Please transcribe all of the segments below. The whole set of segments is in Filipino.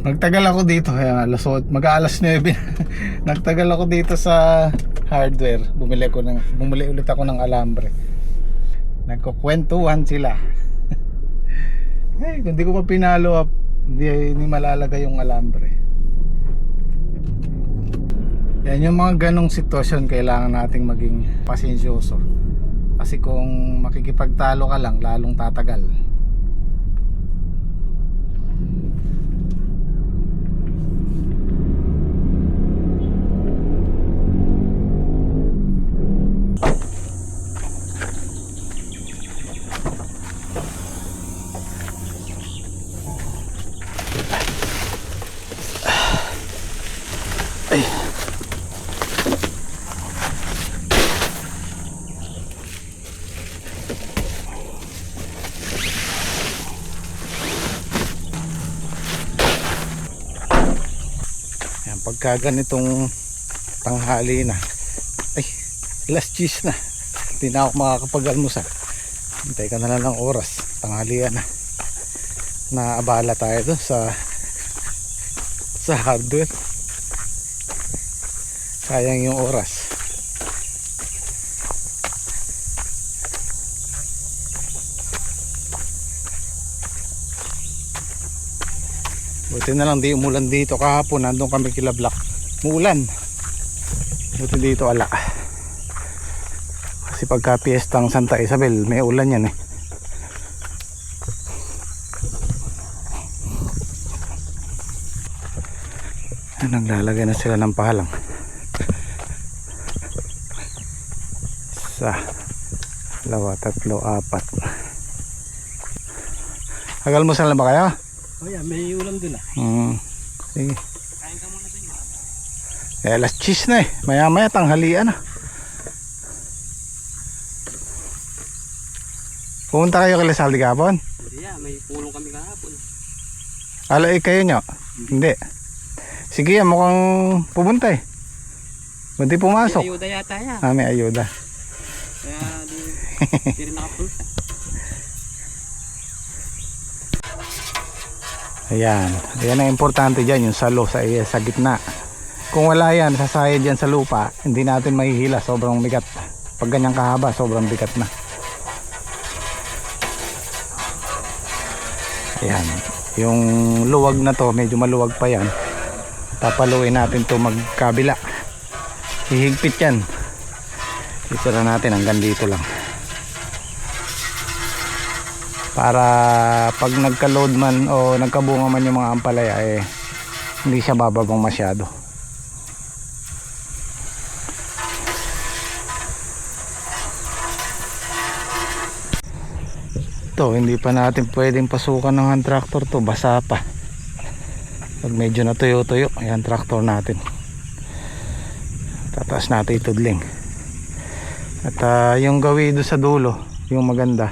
Nagtagal ako dito, kaya mag-aalas 9. Nagtagal ako dito sa hardware. Bumili ulit ako ng alambre. Nagkukwentuhan sila. Kung di ko pa pinalo up, hindi malalagay yung alambre. Yan yung mga ganong sitwasyon, kailangan nating maging pasensyoso. Kasi kung makikipagtalo ka lang, lalong tatagal. Ay. Ayan, pagka ganitong tanghali na, ay, alas 10 na, hindi na ako makakapag-almusal. Hintay ka na lang ng oras, tanghalian na. Naabala tayo doon sa hardware. Sayang yung oras. Buti na lang di umulan dito kahapon. Nandun kami kila Black, muulan. Buti dito ala. Kasi pagka piyestang Santa Isabel may ulan yan eh. Naglalagay na sila ng pahalang. Isa, dalawa, tatlo, apat. Nag-almusal na ba kayo? Oh yeah, may ulam dun ah. Sige. Kain ka muna dun. Alas 10 na eh. Maya maya tanghalian na. Pumunta kayo kay Saldi kahapon? Hindi may pulong kami kahapon. Alay kayo nyo? Hindi. Sige yan, mukhang pumunta eh. Hindi pumasok. May ayuda yata yan. May ayuda. Kaya di rin nakapunta. Ayan. Ayan ang importante dyan, yung salo sa gitna. Kung wala yan, sasayad yan sa lupa, hindi natin mahihila, sobrang bigat. Pag ganyang kahaba, sobrang bigat na. Ayan. Yung luwag na to, medyo maluwag pa yan. Papaluin natin to magkabila. Hihigpit yan. Isara natin hanggang dito lang. Para pag nagka-load man o nagkabunga man yung mga ampalaya hindi siya bababang masyado. Ito, hindi pa natin pwedeng pasukan ng hand tractor to, basa pa. Pag medyo natuyo-tuyo, ayan tractor natin. Tataas natin itudling. At yung gawi doon sa dulo, yung maganda,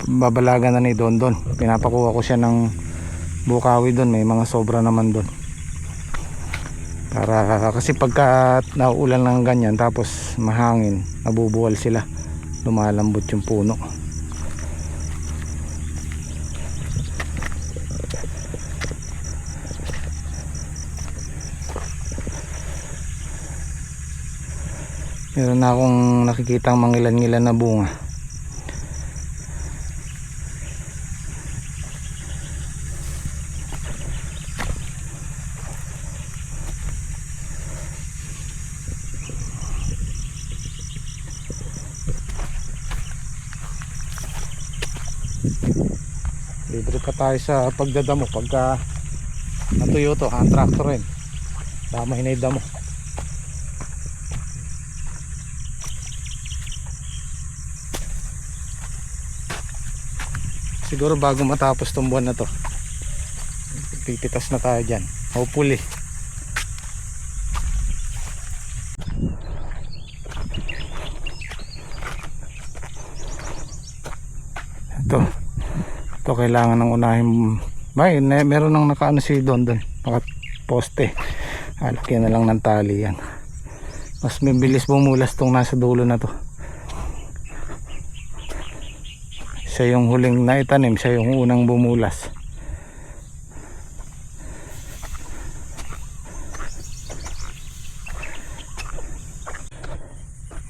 babalagan na ni Dondon. Pinapakuha ko siya ng bukawi doon, may mga sobra naman doon. Para kasi pagka nauulan ng ganyan tapos mahangin, nabubuwal sila, lumalambot yung puno. Meron na akong nakikitang mangilan-ngilan na bunga. Libre pa tayo sa pagdadamo pagka natuyo to, hand tractor rin. Damay na yung damo. Siguro bago matapos itong buwan na to, pipitas na tayo dyan, hopefully. Ito kailangan ng unahin. Meron nang nakaano si Don doon, nakaposte. Alakyan na lang ng tali yan. Mas mabilis bumulas tong nasa dulo na to. Siya yung huling naitanim, siya yung unang bumulas.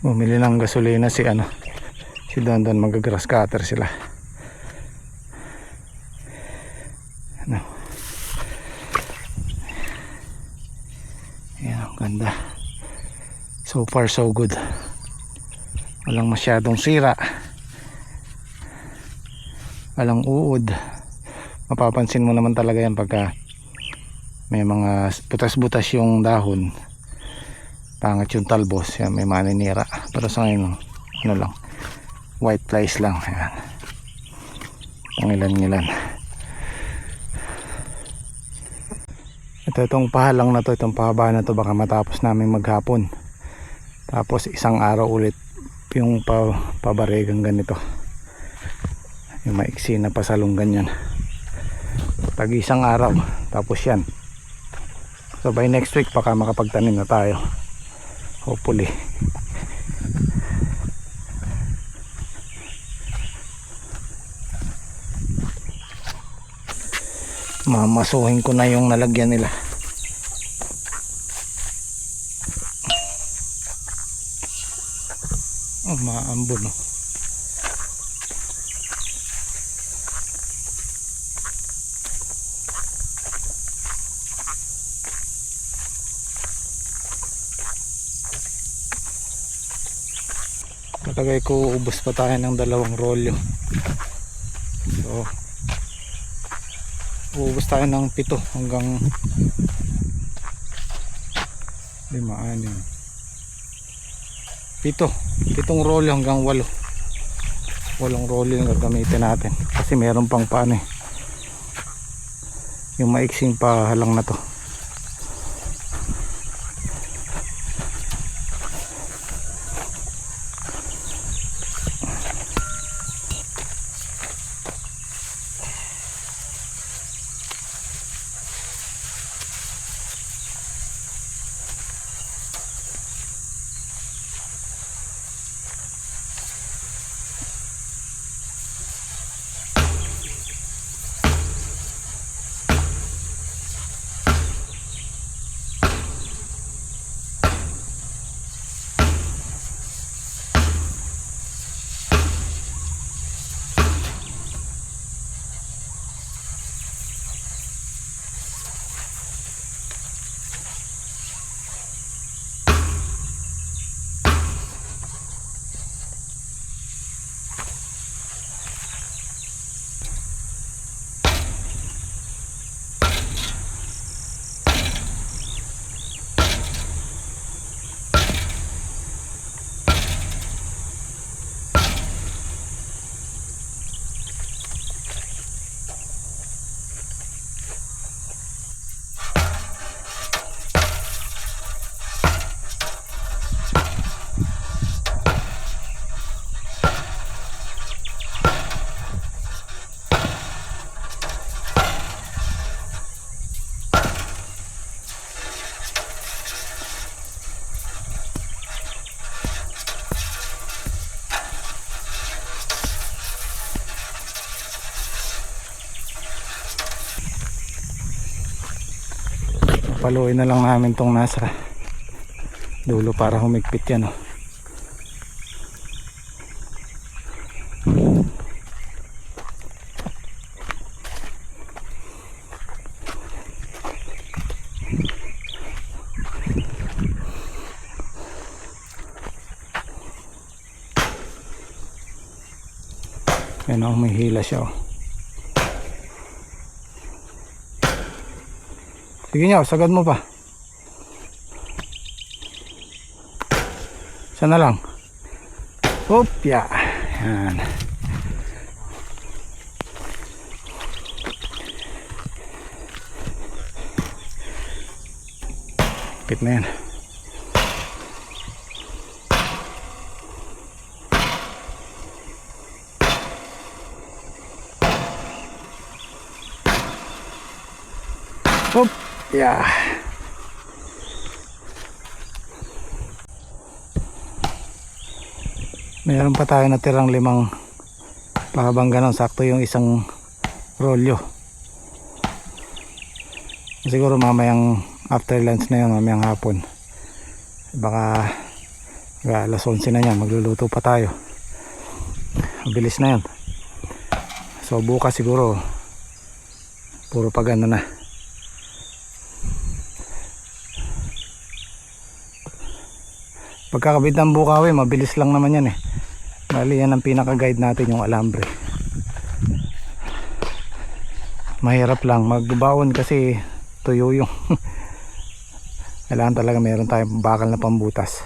Bumili ng gasolina si si Don, mag-grass cutter sila. Ano? Ayan, ang ganda. So far so good. Walang masyadong sira, walang uod. Mapapansin mo naman talaga yan pagka may mga butas-butas yung dahon, pangit yung talbos, yan, may maninira. Pero sa ngayon ano lang, white flies lang. Ayan, pangilan-ngilan. Itong pahalang na to, itong pahaba na to, baka matapos namin maghapon, tapos isang araw ulit yung pabaregang ganito, yung maiksi na pasalong ganyan, tag isang araw, tapos yan. So by next week baka makapagtanim na tayo, hopefully. Mamasuhin ko na yung nalagyan nila. Maambon, no? Patagay ko ubos pa tayo ng 2 rolyo. So ubos tayo ng 7 hanggang 5, 7 rolyo hanggang 8 rolyo yung gagamitin natin, kasi meron pang paano yung maiksing pahalang na to. Paluin na lang namin tong nasa dulo para humigpit yan, oh. Yan, oh, may hila siya, oh. Sige nyo, sagad mo pa. Sana lang. Opya. Yan. Pit na yan. Op. Yeah. Meron pa tayo natirang 5 pahabang ganon, sakto yung isang rolyo. Siguro mamayang after lunch na yun, mamayang hapon, baka Alas 11 na yan, magluluto pa tayo. Mabilis na yan. So bukas siguro puro pag ano na. Pagkakabit ng bukawi, mabilis lang naman yan eh. Bali yan ang pinaka-guide natin, yung alambre. Mahirap lang magbaon kasi tuyo yung kailangan talaga meron tayong bakal na pambutas.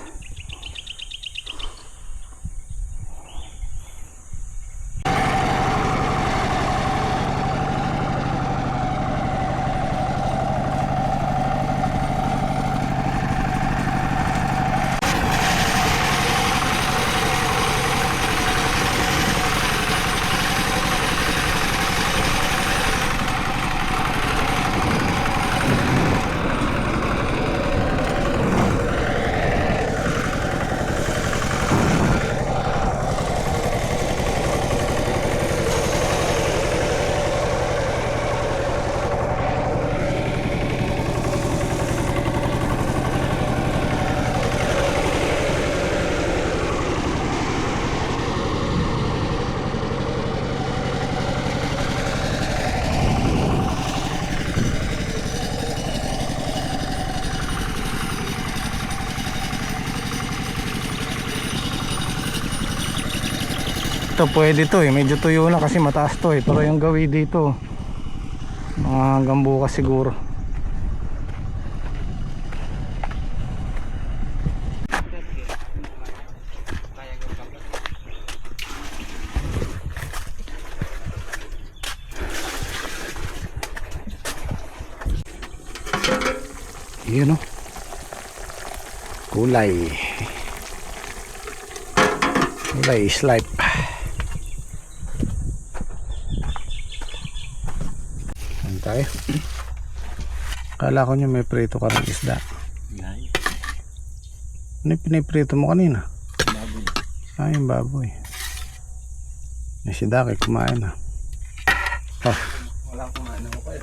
Ito pwede to eh, medyo tuyo na kasi mataas to eh, pero yung gawi dito mga hanggang bukas siguro. Yun o, kulay is life. Ano tayo? Akala ko nyo may prito ka ng isda. Ano yung piniprito mo kanina? Baboy. Ah, yung baboy. Yung si Daki kumain na. Oh. Wala kumain ako kayo.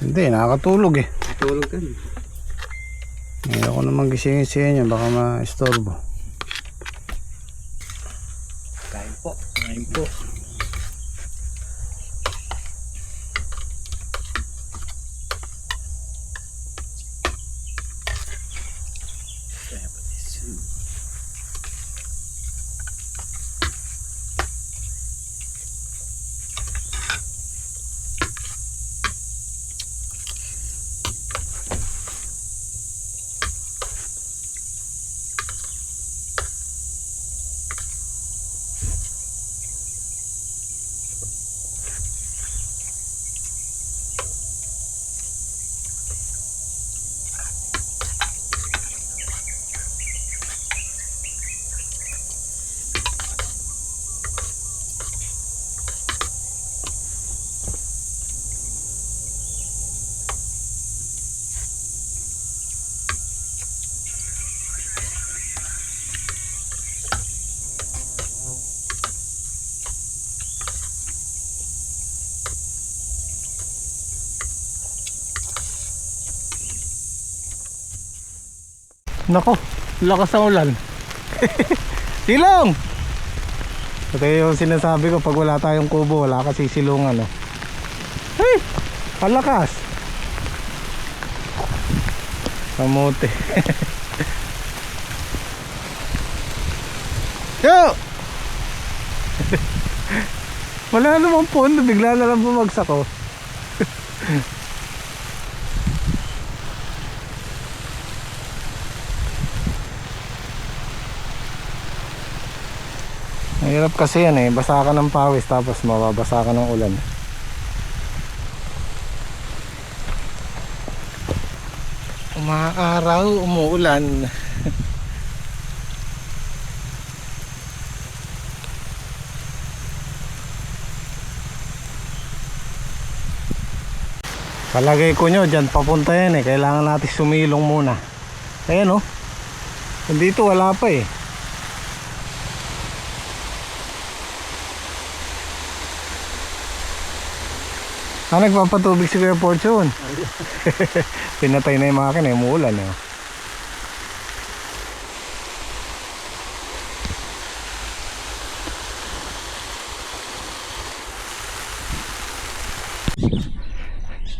Hindi, nakakatulog eh. Tulog ka rin. Ayaw ko naman gisingin sa inyo, baka ma-istorbo. Kain po. Kain po. Nako, lakas ng ulan. Silong! Ito yung sinasabi ko, pag wala tayong kubo, wala kasi silungan, no? Hey! Palakas! Kamote. Yo! Wala namang pondo, bigla na lang bumagsak ko. Mahirap kasi yan eh, basa ka ng pawis tapos mababasa ka ng ulan. Umaaraw, umuulan. Palagay ko nyo dyan papunta yan eh, kailangan natin sumilong muna. Ayan oh, dito wala pa eh. Ah, nagpapatubig si Kuya Fortune. Pinatay na yung mga akin eh, umuulan eh.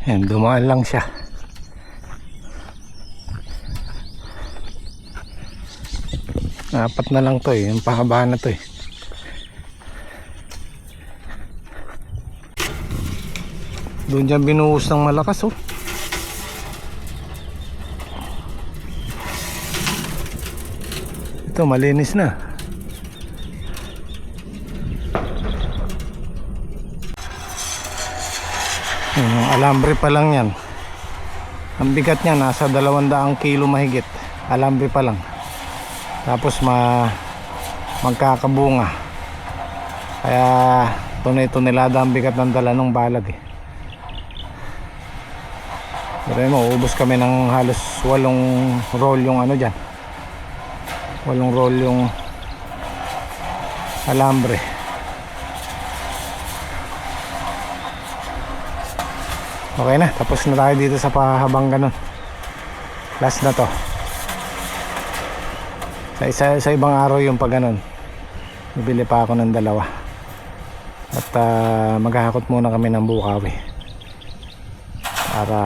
Yan, dumaan lang siya. Apat na lang to eh, yung pahabahan na to eh. Doon dyan binuhos ng malakas oh. Ito malinis na. Yung alambre pa lang yan. Ang bigat niya nasa 200 kilo mahigit. Alambre pa lang. Tapos magkakabunga. Kaya tunay-tunilada ang bigat ng dala ng balag eh. Pero mo, ubos kami ng halos 8 roll yung ano dyan. 8 roll yung alambre. Okay na, tapos na tayo dito sa pahabang ganun. Last na to. Sa ibang araw yung pag ganun. Bibili pa ako ng 2. At maghahakot muna kami ng bukawi. Para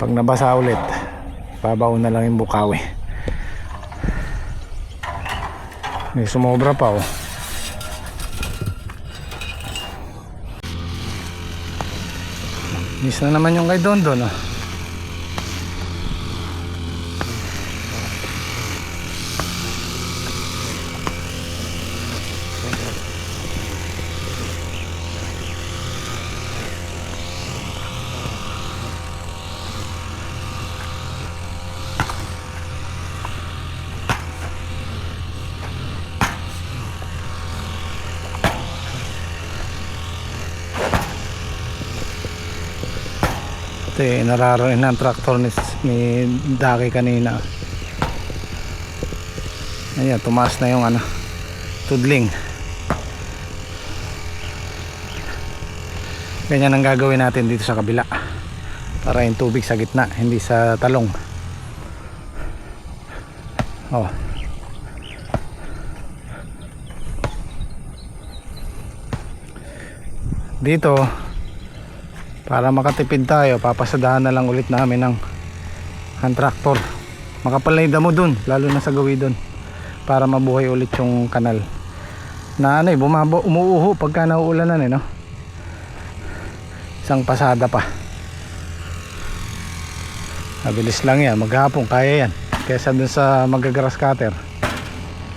pag nabasa ulit, babaon na lang yung bukawi. May sumobra pa oh. Miss na naman yung kay Dondon oh. Ito eh, nararoon ng traktor ni Daki kanina. Ayan, tumaas na yung ano, tudling. Ganyan ang gagawin natin dito sa kabila. Para yung tubig sa gitna, hindi sa talong. Oh. Dito para makatipid tayo, papasadahan na lang ulit namin ng hand tractor. Makapal na yung damo dun, lalo na sa gawi dun, para mabuhay ulit yung kanal na ano eh, umuuho pagka nauulanan eh, no? Isang pasada pa. Mabilis lang yan, maghapon kaya yan kaysa dun sa magagrass cutter.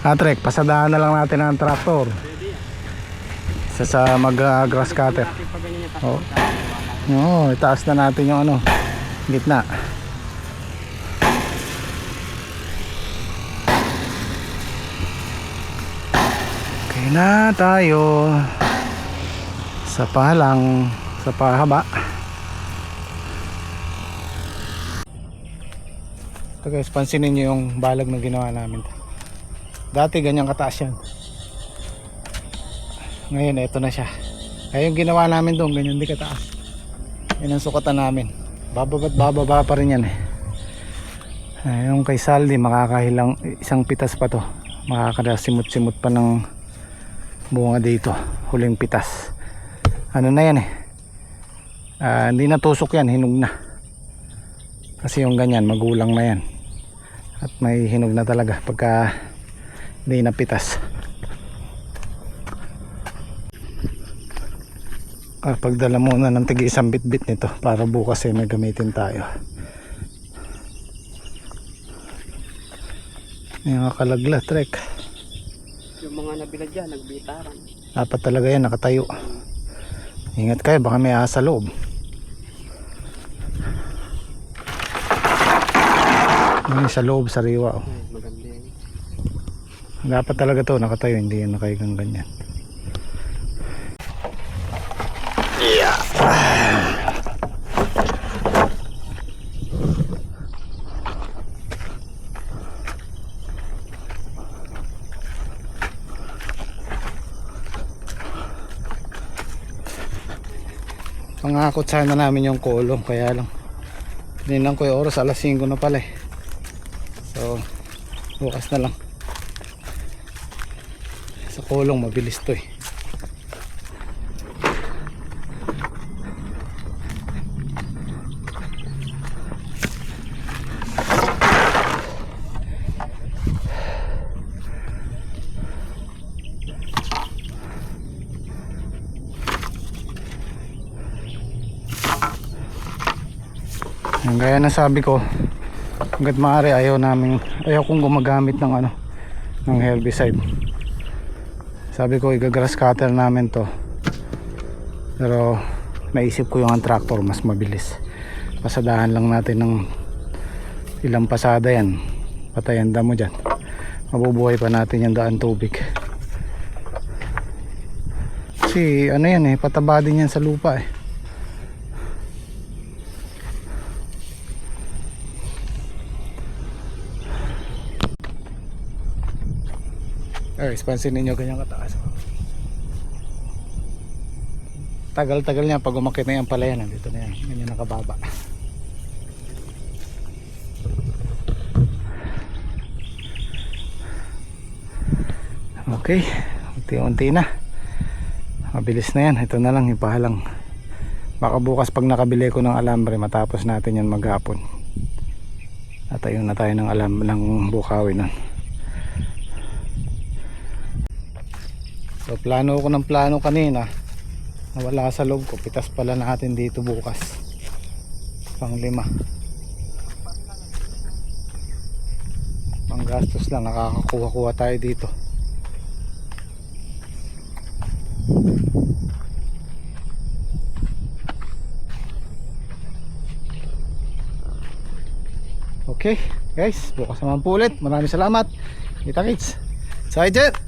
Trek, pasadahan na lang natin ang traktor sa mag-grass cutter. Oh. Oo, itaas na natin yung ano, gitna. Okay na tayo sa palang, sa pahaba. Ito guys, pansinin nyo yung balag na ginawa namin. Dati ganyan kataas yan. Ngayon ito na siya. Kaya yung ginawa namin doon, ganyan di kataas. Yan ang sukatan namin. Bababa't bababa pa rin yan eh. Yung kay Saldi, makakahilang isang pitas pa to. Makakasimot-simot pa ng bunga dito. Huling pitas. Ano na yan eh. Hindi na tusok yan, hinog na. Kasi yung ganyan, magulang na yan. At may hinog na talaga pagka hindi na pitas. Pagdala muna ng tigi isang bitbit nito para bukas ay may gamitin tayo. Yung kalagla trek. Yung mga nabilad dyan, nagbitaran. Dapat talaga yan, nakatayo. Ingat kayo, baka may ahas sa loob. Yung sa loob, sariwa oh. Maganda yan. Dapat talaga to, nakatayo, hindi yan nakahigang ganyan. Yeah. Pangakot sana namin yung kulong, kaya lang dinang ko yung oras, alas 5 na pala eh. So bukas na lang. Sa kulong mabilis to eh. Ang gaya na sabi ko, hanggat maaari ayaw kong gumagamit ng ng herbicide. Sabi ko igagrass cutter namin to, pero naisip ko yung ang tractor mas mabilis. Pasadahan lang natin ng ilang pasada yan, patayan damo dyan, mabubuhay pa natin yung daan tubig. Kasi yan pataba din yan sa lupa eh. Guys, pansinin nyo ganyan kataas. Tagal-tagal niya pag umakit na yan pala yan. Dito na yan, ganyan nakababa. Okay, unti-unti na. Mabilis na yan. Ito na lang, ipahalang. Baka bukas pag nakabili ko ng alambre, matapos natin yan maghapon. Natayo na tayo ng bukawi nun. So plano ko ng plano kanina, nawala sa loob ko. Pitas pala natin dito bukas, pang 5. Pang gastos lang, nakakakuha-kuha tayo dito. Okay guys, bukas naman po ulit. Maraming salamat. Kita kits. Sa jet.